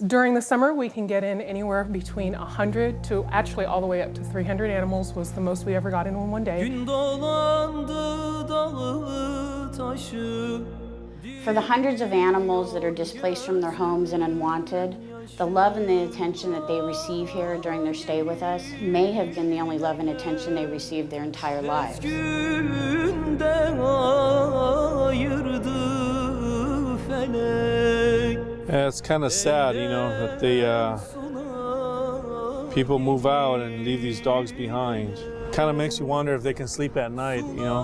During the summer, we can get in anywhere between 100 to actually all the way up to 300 animals was the most we ever got in one day. For the hundreds of animals that are displaced from their homes and unwanted, the love and the attention that they receive here during their stay with us may have been the only love and attention they received their entire lives. Yeah, it's kind of sad, that people move out and leave these dogs behind. Kind of makes you wonder if they can sleep at night, knowing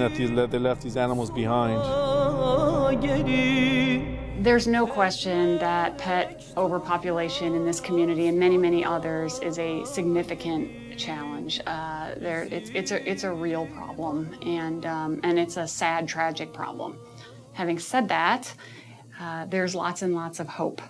that they left these animals behind. There's no question that pet overpopulation in this community and many, many others is a significant challenge. It's a real problem, and it's a sad, tragic problem. Having said that, there's lots and lots of hope.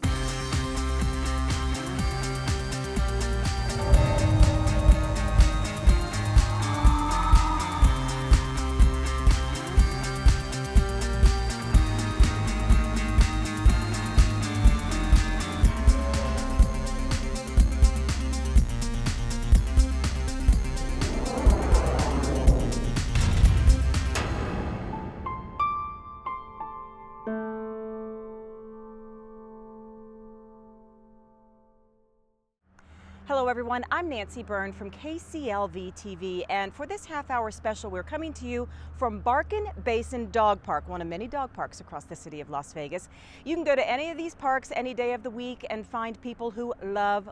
Hello everyone, I'm Nancy Byrne from KCLV TV, and for this half-hour special we're coming to you from Barkin Basin Dog Park, one of many dog parks across the city of Las Vegas. You can go to any of these parks any day of the week and find people who love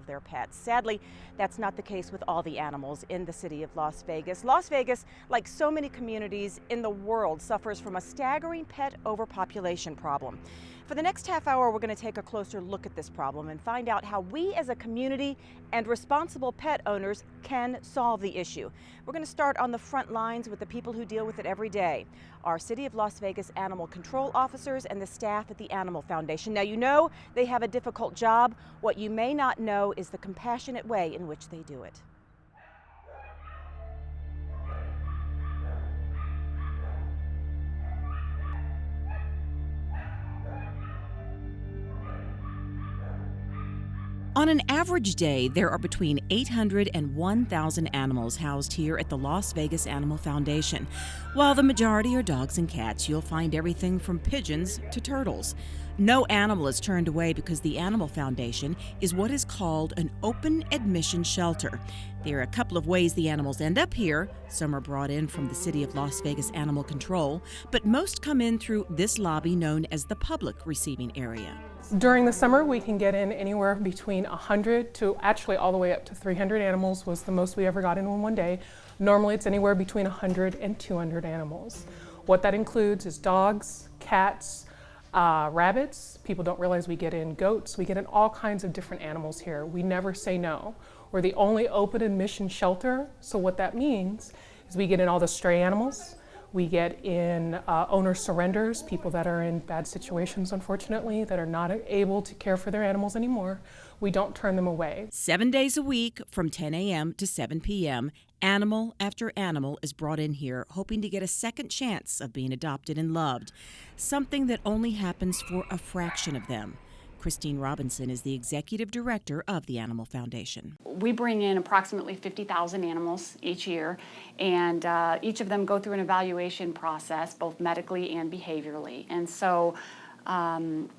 their pets. Sadly, that's not the case with all the animals in the city of Las Vegas. Las Vegas, like so many communities in the world, suffers from a staggering pet overpopulation problem. For the next half hour, we're going to take a closer look at this problem and find out how we as a community and responsible pet owners can solve the issue. We're going to start on the front lines with the people who deal with it every day, our City of Las Vegas animal control officers and the staff at the Animal Foundation. Now, you know they have a difficult job. What you may not know is the compassionate way in which they do it. On an average day, there are between 800 and 1,000 animals housed here at the Las Vegas Animal Foundation. While the majority are dogs and cats, you'll find everything from pigeons to turtles. No animal is turned away because the Animal Foundation is what is called an open admission shelter. There are a couple of ways the animals end up here. Some are brought in from the City of Las Vegas Animal Control, but most come in through this lobby known as the public receiving area. During the summer, we can get in anywhere between 100 to actually all the way up to 300 animals was the most we ever got in one day. Normally it's anywhere between 100 and 200 animals. What that includes is dogs, cats, rabbits. People don't realize we get in goats. We get in all kinds of different animals here. We never say no. We're the only open admission shelter, so what that means is we get in all the stray animals. We get in owner surrenders, people that are in bad situations, unfortunately, that are not able to care for their animals anymore. We don't turn them away. 7 days a week from 10 a.m. to 7 p.m., animal after animal is brought in here, hoping to get a second chance of being adopted and loved, something that only happens for a fraction of them. Christine Robinson is the executive director of the Animal Foundation. We bring in approximately 50,000 animals each year, and each of them go through an evaluation process, both medically and behaviorally. And so in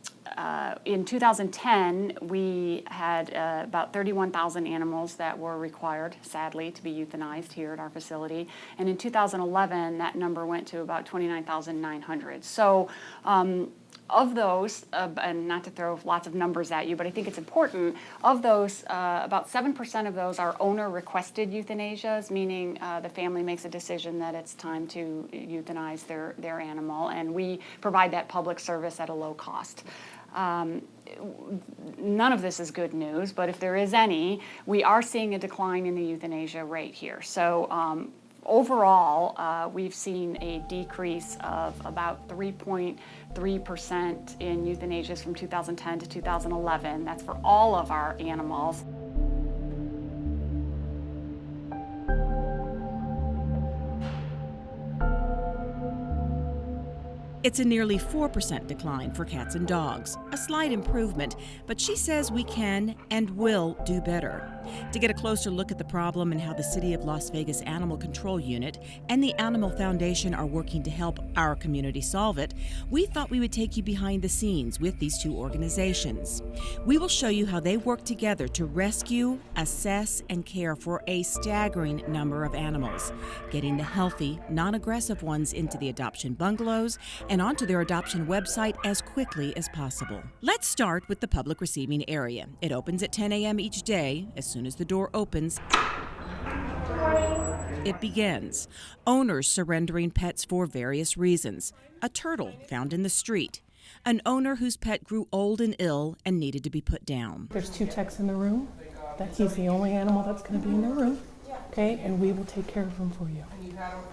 2010, we had about 31,000 animals that were required, sadly, to be euthanized here at our facility. And in 2011, that number went to about 29,900. So of those, and not to throw lots of numbers at you, but I think it's important, of those, about 7% of those are owner-requested euthanasias, meaning the family makes a decision that it's time to euthanize their animal, and we provide that public service at a low cost. None of this is good news, but if there is any, we are seeing a decline in the euthanasia rate here. So overall, we've seen a decrease of about 3.3% in euthanasias from 2010 to 2011. That's for all of our animals. It's a nearly 4% decline for cats and dogs, a slight improvement, but she says we can and will do better. To get a closer look at the problem and how the City of Las Vegas Animal Control Unit and the Animal Foundation are working to help our community solve it, we thought we would take you behind the scenes with these two organizations. We will show you how they work together to rescue, assess, and care for a staggering number of animals, getting the healthy, non-aggressive ones into the adoption bungalows and onto their adoption website as quickly as possible. Let's start with the public receiving area. It opens at 10 a.m. each day. As soon as the door opens, it begins. Owners surrendering pets for various reasons. A turtle found in the street. An owner whose pet grew old and ill and needed to be put down. There's 2 techs in the room. He's the only animal that's going to be in the room, okay? And we will take care of him for you.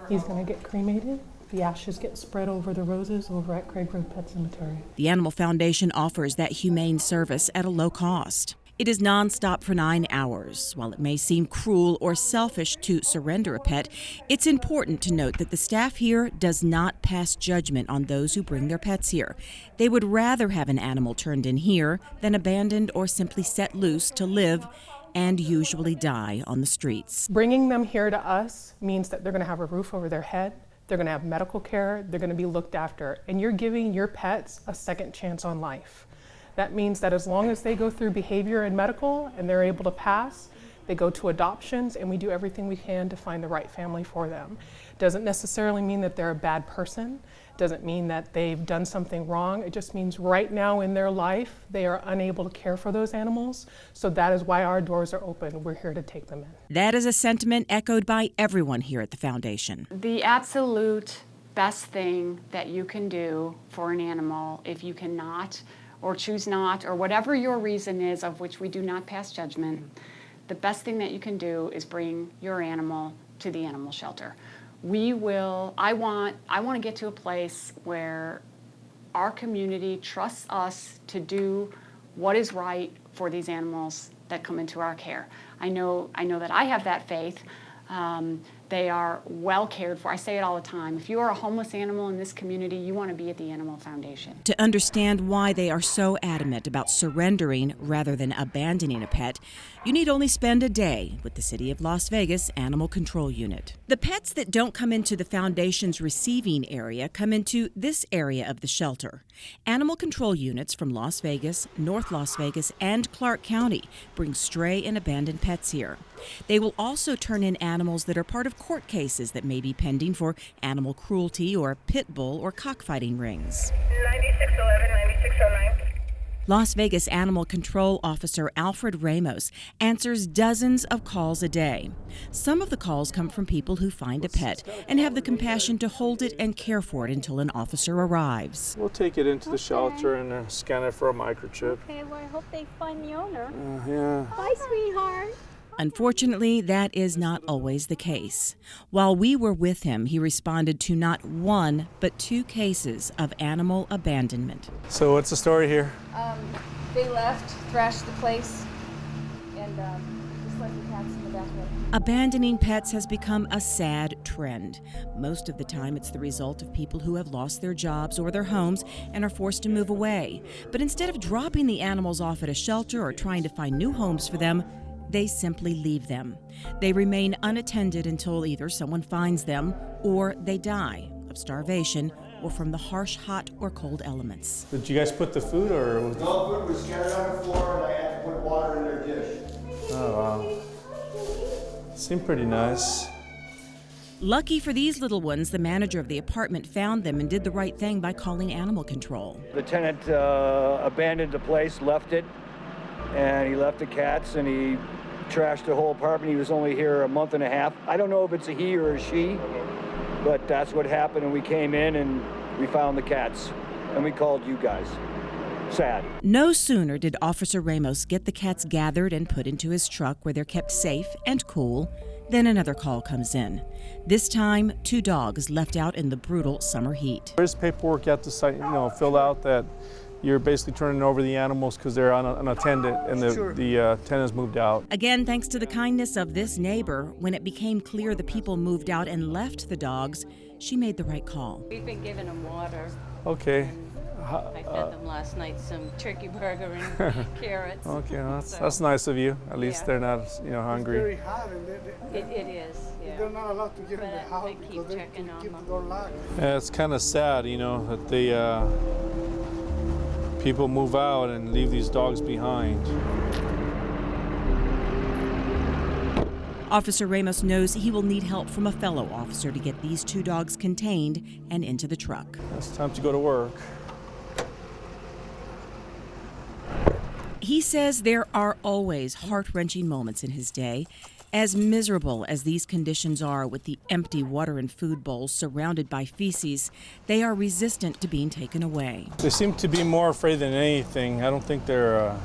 He's going to get cremated. The ashes get spread over the roses over at Craig Road Pet Cemetery. The Animal Foundation offers that humane service at a low cost. It is nonstop for 9 hours. While it may seem cruel or selfish to surrender a pet, it's important to note that the staff here does not pass judgment on those who bring their pets here. They would rather have an animal turned in here than abandoned or simply set loose to live and usually die on the streets. Bringing them here to us means that they're going to have a roof over their head, they're going to have medical care, they're going to be looked after, and you're giving your pets a second chance on life. That means that as long as they go through behavior and medical and they're able to pass, they go to adoptions, and we do everything we can to find the right family for them. Doesn't necessarily mean that they're a bad person, doesn't mean that they've done something wrong. It just means right now in their life, they are unable to care for those animals. So that is why our doors are open. We're here to take them in. That is a sentiment echoed by everyone here at the foundation. The absolute best thing that you can do for an animal, if you cannot or choose not, or whatever your reason is, of which we do not pass judgment, the best thing that you can do is bring your animal to the animal shelter. I want to get to a place where our community trusts us to do what is right for these animals that come into our care. I know that I have that faith. They are well cared for. I say it all the time. If you are a homeless animal in this community, you want to be at the Animal Foundation. To understand why they are so adamant about surrendering rather than abandoning a pet, you need only spend a day with the City of Las Vegas Animal Control Unit. The pets that don't come into the Foundation's receiving area come into this area of the shelter. Animal Control Units from Las Vegas, North Las Vegas, and Clark County bring stray and abandoned pets here. They will also turn in animals that are part of court cases that may be pending for animal cruelty or pit bull or cockfighting rings. 9611, 9609. Las Vegas Animal Control Officer Alfred Ramos answers dozens of calls a day. Some of the calls come from people who find a pet and have the compassion to hold it and care for it until an officer arrives. We'll take it into the shelter and scan it for a microchip. Okay, well, I hope they find the owner. Yeah. Bye, sweetheart. Unfortunately, that is not always the case. While we were with him, he responded to not 1, but 2 cases of animal abandonment. So what's the story here? They left, thrashed the place, and just left the cats in the backyard. Abandoning pets has become a sad trend. Most of the time, it's the result of people who have lost their jobs or their homes and are forced to move away. But instead of dropping the animals off at a shelter or trying to find new homes for them, they simply leave them. They remain unattended until either someone finds them or they die of starvation or from the harsh hot or cold elements. Did you guys put the food or? No, food was scattered on the floor and I had to put water in their dish. Oh wow. Seemed pretty nice. Lucky for these little ones, the manager of the apartment found them and did the right thing by calling animal control. The tenant abandoned the place, left it, and he left the cats and he trashed the whole apartment. He was only here a month and a half. I don't know if it's a he or a she, but that's what happened, and we came in and we found the cats, and we called you guys. Sad. No sooner did Officer Ramos get the cats gathered and put into his truck where they're kept safe and cool, then another call comes in. This time, 2 dogs left out in the brutal summer heat. There's paperwork at the site, fill out that you're basically turning over the animals because they're unattended and the tenants moved out. Again, thanks to the kindness of this neighbor, when it became clear the people moved out and left the dogs, she made the right call. We've been giving them water. Okay. I fed them last night some turkey burger and carrots. Okay, well, that's nice of you. At least they're not, hungry. It's very hot, and It is, yeah. they're not allowed to get in the But house I keep because they checking on keep the them. door locked. Yeah, it's kind of sad, that the people move out and leave these dogs behind. Officer Ramos knows he will need help from a fellow officer to get these 2 dogs contained and into the truck. It's time to go to work. He says there are always heart-wrenching moments in his day. As miserable as these conditions are with the empty water and food bowls surrounded by feces, they are resistant to being taken away. They seem to be more afraid than anything. I don't think they're,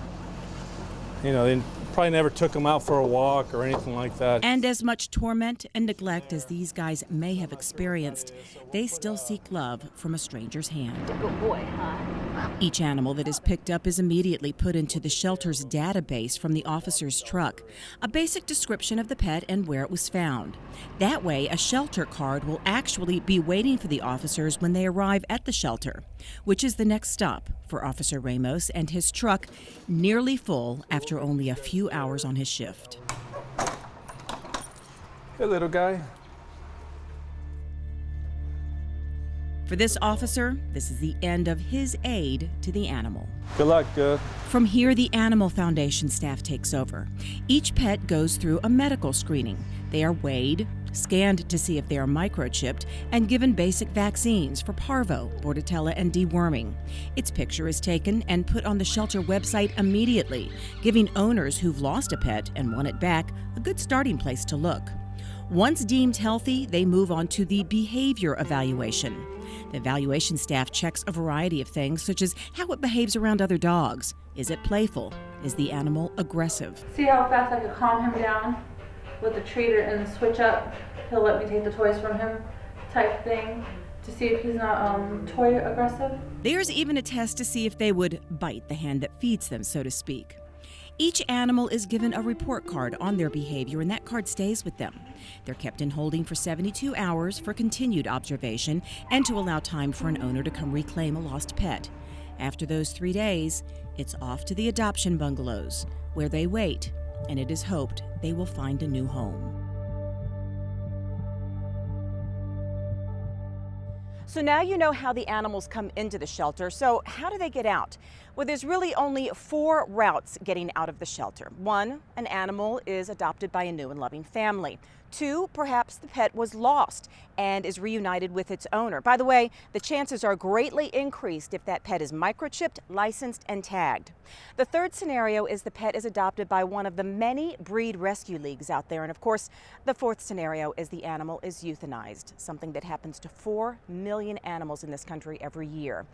they probably never took them out for a walk or anything like that. And as much torment and neglect as these guys may have experienced, they still seek love from a stranger's hand. Good boy, huh? Each animal that is picked up is immediately put into the shelter's database from the officer's truck, a basic description of the pet and where it was found. That way, a shelter card will actually be waiting for the officers when they arrive at the shelter, which is the next stop for Officer Ramos and his truck, nearly full after only a few hours on his shift. Hey, little guy. For this officer, this is the end of his aid to the animal. Good luck, good. From here, the Animal Foundation staff takes over. Each pet goes through a medical screening. They are weighed, scanned to see if they are microchipped, and given basic vaccines for parvo, bordetella, and deworming. Its picture is taken and put on the shelter website immediately, giving owners who've lost a pet and want it back a good starting place to look. Once deemed healthy, they move on to the behavior evaluation. The evaluation staff checks a variety of things, such as how it behaves around other dogs. Is it playful? Is the animal aggressive? See how fast I could calm him down with the treat and switch up? He'll let me take the toys from him type thing to see if he's not toy aggressive. There's even a test to see if they would bite the hand that feeds them, so to speak. Each animal is given a report card on their behavior, and that card stays with them. They're kept in holding for 72 hours for continued observation and to allow time for an owner to come reclaim a lost pet. After those 3 days, it's off to the adoption bungalows, where they wait, and it is hoped they will find a new home. So now you know how the animals come into the shelter. So how do they get out? Well, there's really only 4 routes getting out of the shelter. 1, an animal is adopted by a new and loving family. 2, perhaps the pet was lost and is reunited with its owner. By the way, the chances are greatly increased if that pet is microchipped, licensed, and tagged. The 3rd scenario is the pet is adopted by one of the many breed rescue leagues out there. And of course, the 4th scenario is the animal is euthanized, something that happens to 4 million animals in this country every year.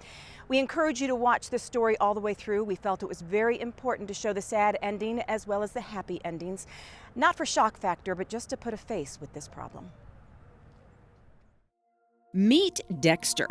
We encourage you to watch this story all the way through. We felt it was very important to show the sad ending as well as the happy endings, not for shock factor, but just to put a face with this problem. Meet Dexter.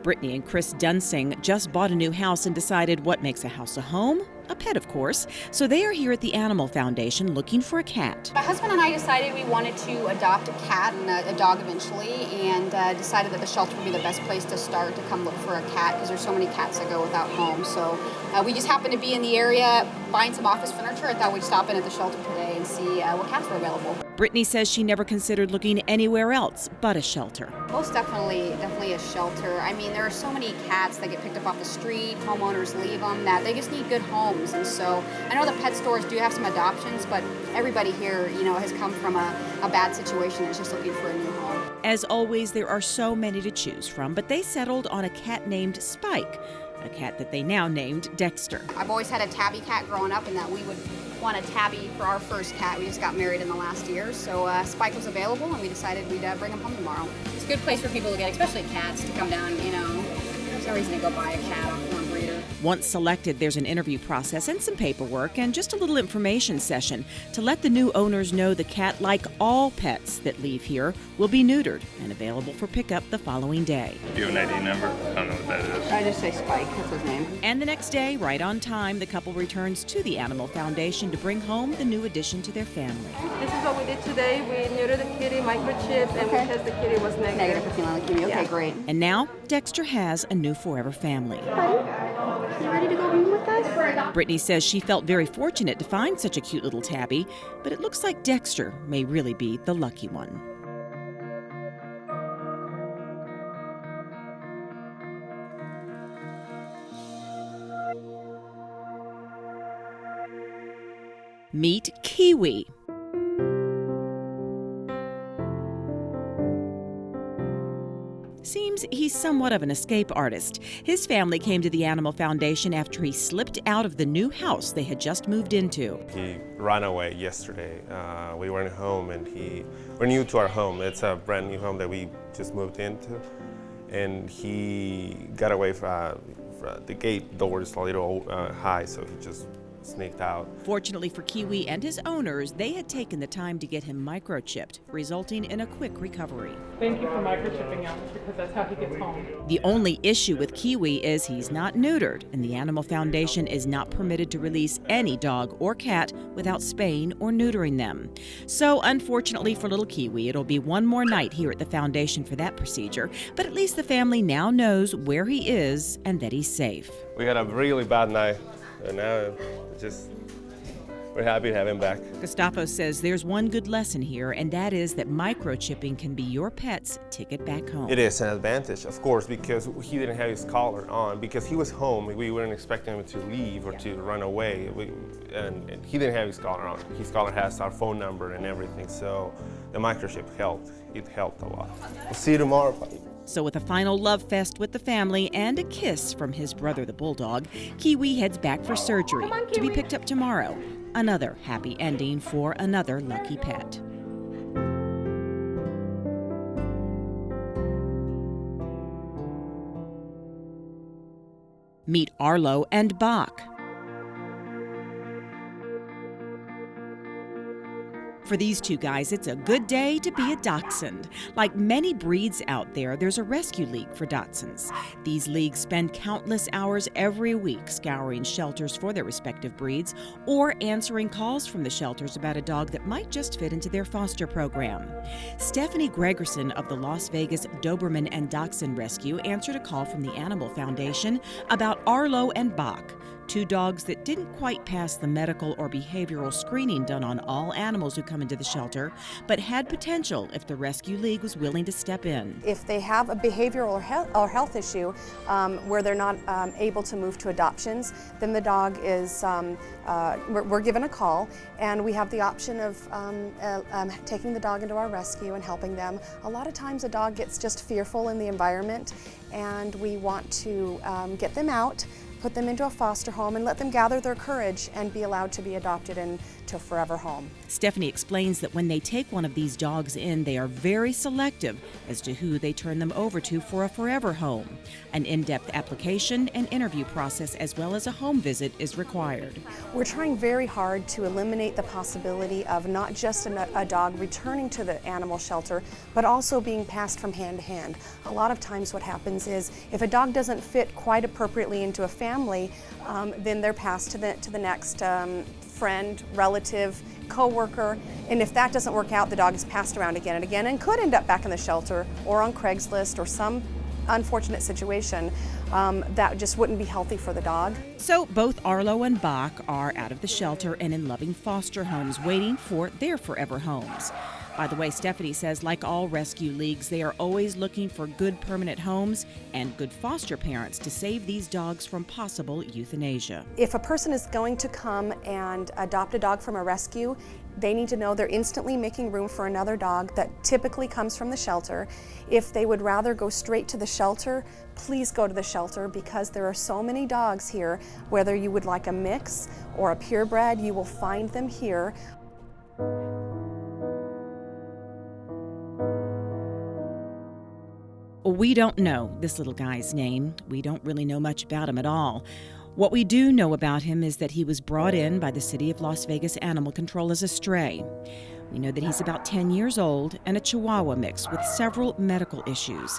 Brittany and Chris Dunsing just bought a new house and decided what makes a house a home? A pet, of course. So they are here at the Animal Foundation looking for a cat. My husband and I decided we wanted to adopt a cat and a dog eventually, and decided that the shelter would be the best place to start to come look for a cat because there's so many cats that go without homes. So we just happened to be in the area buying some office furniture. I thought we'd stop in at the shelter today and see what cats were available. Brittany says she never considered looking anywhere else but a shelter. Most definitely a shelter. I mean, there are so many cats that get picked up off the street, homeowners leave them, that they just need good homes. And so I know the pet stores do have some adoptions, but everybody here, has come from a bad situation and is just looking for a new home. As always, there are so many to choose from, but they settled on a cat named Spike, a cat that they now named Dexter. I've always had a tabby cat growing up, and that we would want a tabby for our first cat. We just got married in the last year, so Spike was available, and we decided we'd bring him home tomorrow. It's a good place for people to get, especially cats, to come down, There's no reason to go buy a cat off one breeder. Once selected, there's an interview process and some paperwork and just a little information session to let the new owners know the cat, like all pets that leave here, will be neutered and available for pickup the following day. Do you have an ID number? I don't know what that is. I just say Spike, that's his name. And the next day, right on time, the couple returns to the Animal Foundation to bring home the new addition to their family. This is what we did today. We neutered the kitty, microchip, and we tested the kitty was negative. Negative for feline leukemia. Okay, great. And now, Dexter has a new forever family. You ready to go home with us? Brittany says she felt very fortunate to find such a cute little tabby, but it looks like Dexter may really be the lucky one. Meet Kiwi. Seems he's somewhat of an escape artist. His family came to the Animal Foundation after he slipped out of the new house they had just moved into. He ran away yesterday. We weren't home and we're new to our home. It's a brand new home that we just moved into. And he got away from the gate door is a little high, so he just sneaked out. Fortunately for Kiwi and his owners, they had taken the time to get him microchipped, resulting in a quick recovery. Thank you for microchipping him because that's how he gets home. The only issue with Kiwi is he's not neutered, and the Animal Foundation is not permitted to release any dog or cat without spaying or neutering them. So unfortunately for little Kiwi, it'll be one more night here at the Foundation for that procedure, but at least the family now knows where he is and that he's safe. We had a really bad night, and now we're happy to have him back. Gustavo says there's one good lesson here, and that is that microchipping can be your pet's ticket back home. It is an advantage, of course, because he didn't have his collar on. Because he was home, we weren't expecting him to leave or to run away. And he didn't have his collar on. His collar has our phone number and everything, so the microchip helped. It helped a lot. We'll see you tomorrow, buddy. So with a final love fest with the family and a kiss from his brother, the bulldog, Kiwi heads back for surgery to be picked up tomorrow. Another happy ending for another lucky pet. Meet Arlo and Bach. For these two guys, it's a good day to be a Dachshund. Like many breeds out there, there's a rescue league for Dachshunds. These leagues spend countless hours every week scouring shelters for their respective breeds or answering calls from the shelters about a dog that might just fit into their foster program. Stephanie Gregerson of the Las Vegas Doberman and Dachshund Rescue answered a call from the Animal Foundation about Arlo and Bach, two dogs that didn't quite pass the medical or behavioral screening done on all animals who come into the shelter, but had potential if the Rescue League was willing to step in. If they have a behavioral or health issue where they're not able to move to adoptions, then the dog is, we're given a call, and we have the option of taking the dog into our rescue and helping them. A lot of times a dog gets just fearful in the environment, and we want to get them out, put them into a foster home, and let them gather their courage and be allowed to be adopted into a forever home. Stephanie explains that when they take one of these dogs in, they are very selective as to who they turn them over to for a forever home. An in-depth application and interview process as well as a home visit is required. We're trying very hard to eliminate the possibility of not just a dog returning to the animal shelter, but also being passed from hand to hand. A lot of times what happens is if a dog doesn't fit quite appropriately into a family, then they're passed to the next friend, relative, co-worker, and if that doesn't work out, the dog is passed around again and again and could end up back in the shelter or on Craigslist or some unfortunate situation that just wouldn't be healthy for the dog. So both Arlo and Bach are out of the shelter and in loving foster homes waiting for their forever homes. By the way, Stephanie says, like all rescue leagues, they are always looking for good permanent homes and good foster parents to save these dogs from possible euthanasia. If a person is going to come and adopt a dog from a rescue, they need to know they're instantly making room for another dog that typically comes from the shelter. If they would rather go straight to the shelter, please go to the shelter, because there are so many dogs here. Whether you would like a mix or a purebred, you will find them here. We don't know this little guy's name. We don't really know much about him at all. What we do know about him is that he was brought in by the City of Las Vegas Animal Control as a stray. We know that he's about 10 years old and a Chihuahua mix with several medical issues.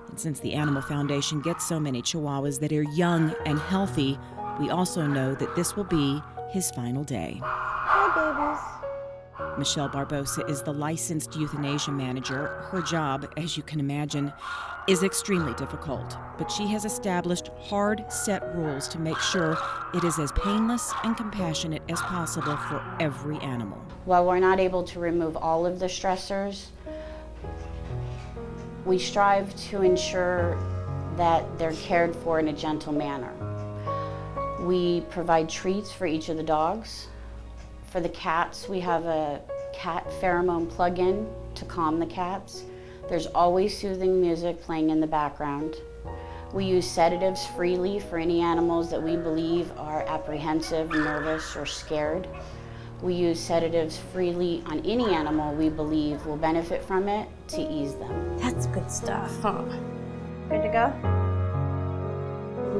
And since the Animal Foundation gets so many Chihuahuas that are young and healthy, we also know that this will be his final day. Hi, babies. Michelle Barbosa is the licensed euthanasia manager. Her job, as you can imagine, is extremely difficult, but she has established hard, set rules to make sure it is as painless and compassionate as possible for every animal. While we're not able to remove all of the stressors, we strive to ensure that they're cared for in a gentle manner. We provide treats for each of the dogs. For the cats, we have a cat pheromone plug-in to calm the cats. There's always soothing music playing in the background. We use sedatives freely for any animals that we believe are apprehensive, nervous, or scared. We use sedatives freely on any animal we believe will benefit from it to ease them. That's good stuff, huh? Good to go?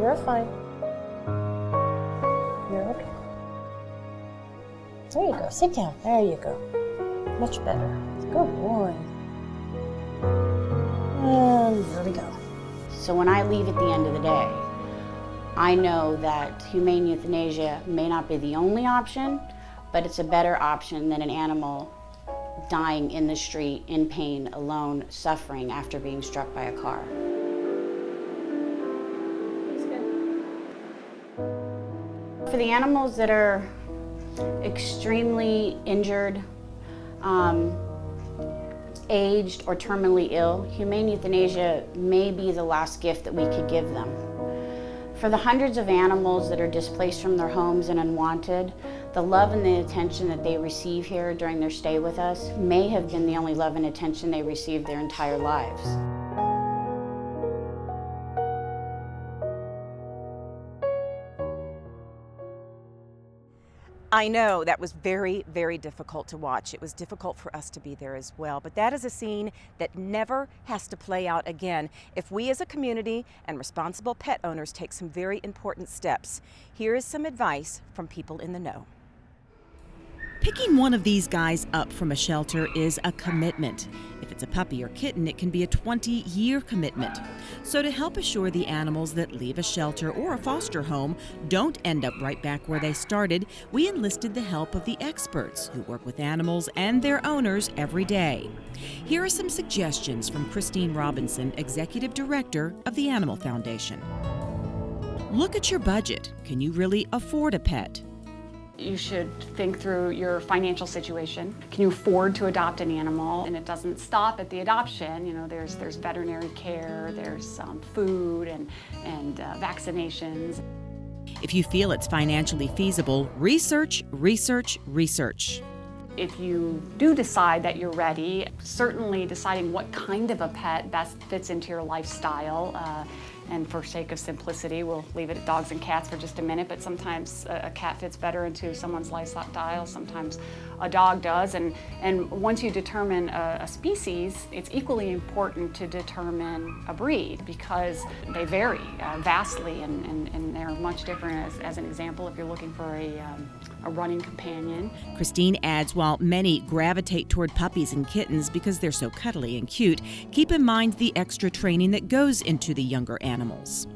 You're fine. You're okay. There you go. Sit down. There you go. Much better. Good boy. And there we go. So when I leave at the end of the day, I know that humane euthanasia may not be the only option, but it's a better option than an animal dying in the street, in pain, alone, suffering after being struck by a car. For the animals that are extremely injured, aged, or terminally ill, humane euthanasia may be the last gift that we could give them. For the hundreds of animals that are displaced from their homes and unwanted, the love and the attention that they receive here during their stay with us may have been the only love and attention they received their entire lives. I know that was very, very difficult to watch. It was difficult for us to be there as well, but that is a scene that never has to play out again if we as a community and responsible pet owners take some very important steps. Here is some advice from people in the know. Picking one of these guys up from a shelter is a commitment. If it's a puppy or kitten, it can be a 20-year commitment. So to help assure the animals that leave a shelter or a foster home don't end up right back where they started, we enlisted the help of the experts who work with animals and their owners every day. Here are some suggestions from Christine Robinson, Executive Director of the Animal Foundation. Look at your budget. Can you really afford a pet? You should think through your financial situation. Can you afford to adopt an animal? And it doesn't stop at the adoption. You know, there's veterinary care, there's food and vaccinations. If you feel it's financially feasible, research, research, research. If you do decide that you're ready, certainly deciding what kind of a pet best fits into your lifestyle. And for sake of simplicity, we'll leave it at dogs and cats for just a minute, but sometimes a cat fits better into someone's lifestyle, sometimes a dog does. And once you determine a species, it's equally important to determine a breed because they vary vastly and they're much different. As an example, if you're looking for a running companion. Christine adds, while many gravitate toward puppies and kittens because they're so cuddly and cute, keep in mind the extra training that goes into the younger animals.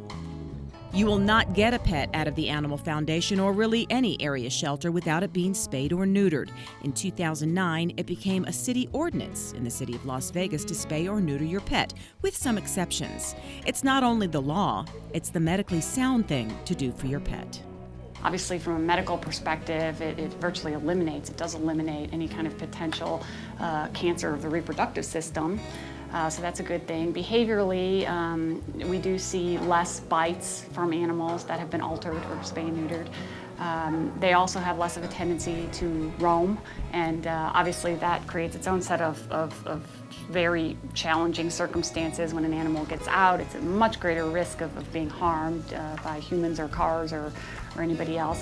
You will not get a pet out of the Animal Foundation or really any area shelter without it being spayed or neutered. In 2009, it became a city ordinance in the city of Las Vegas to spay or neuter your pet, with some exceptions. It's not only the law, it's the medically sound thing to do for your pet. Obviously, from a medical perspective, it virtually does eliminate any kind of potential cancer of the reproductive system. So that's a good thing. Behaviorally, we do see less bites from animals that have been altered or spay and neutered. They also have less of a tendency to roam, and obviously that creates its own set of very challenging circumstances. When an animal gets out, it's a much greater risk of being harmed by humans or cars or anybody else.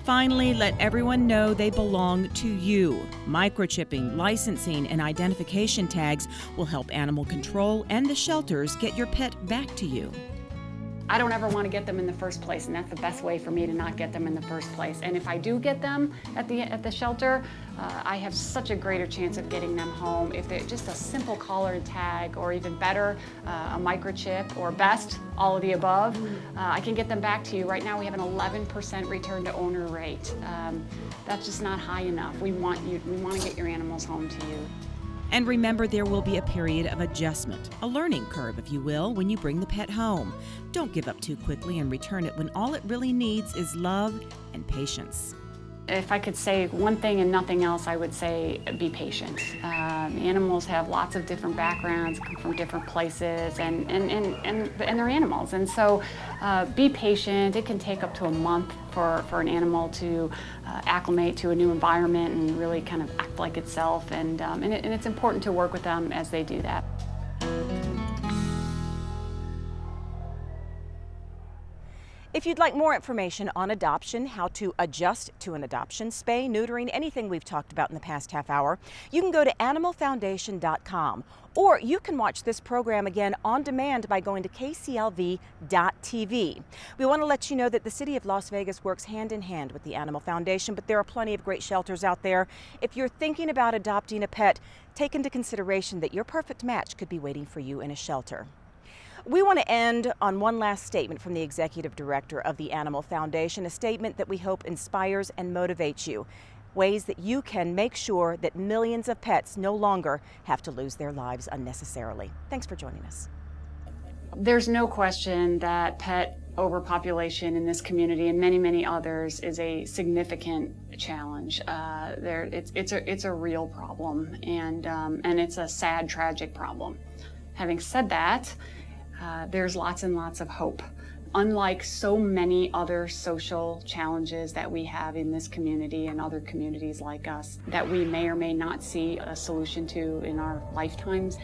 Finally, let everyone know they belong to you. Microchipping, licensing, and identification tags will help animal control and the shelters get your pet back to you. I don't ever want to get them in the first place, and that's the best way for me to not get them in the first place. And if I do get them at the shelter, I have such a greater chance of getting them home if they're just a simple collar and tag, or even better, a microchip, or best, all of the above. I can get them back to you. Right now we have an 11% return to owner rate. That's just not high enough. We want to get your animals home to you. And remember, there will be a period of adjustment, a learning curve, if you will, when you bring the pet home. Don't give up too quickly and return it when all it really needs is love and patience. If I could say one thing and nothing else, I would say be patient. Animals have lots of different backgrounds, come from different places, and they're animals. And so be patient. It can take up to a month for an animal to acclimate to a new environment and really kind of act like itself. And it's important to work with them as they do that. If you'd like more information on adoption, how to adjust to an adoption, spay, neutering, anything we've talked about in the past half hour, you can go to animalfoundation.com, or you can watch this program again on demand by going to kclv.tv. We want to let you know that the City of Las Vegas works hand in hand with the Animal Foundation, but there are plenty of great shelters out there. If you're thinking about adopting a pet, take into consideration that your perfect match could be waiting for you in a shelter. We want to end on one last statement from the Executive Director of the Animal Foundation, a statement that we hope inspires and motivates you, ways that you can make sure that millions of pets no longer have to lose their lives unnecessarily. Thanks for joining us. There's no question that pet overpopulation in this community and many, many others is a significant challenge. It's a real problem, and it's a sad, tragic problem. Having said that, there's lots and lots of hope. Unlike so many other social challenges that we have in this community and other communities like us that we may or may not see a solution to in our lifetimes,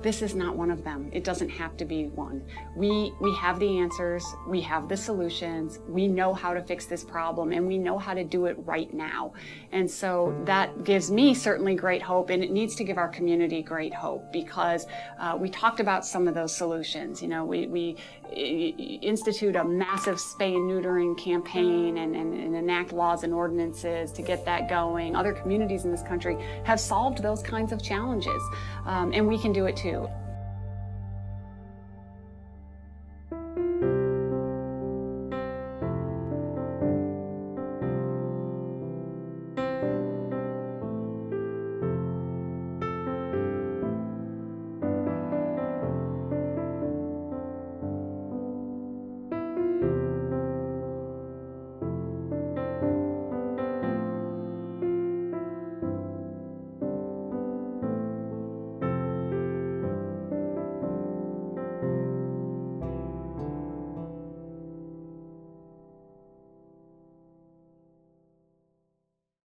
this is not one of them. It doesn't have to be one. We have the answers, we have the solutions, we know how to fix this problem, and we know how to do it right now. And so that gives me certainly great hope, and it needs to give our community great hope, because we talked about some of those solutions. You know, we institute a massive spay and neutering campaign and enact laws and ordinances to get that going. Other communities in this country have solved those kinds of challenges, and we can do it too.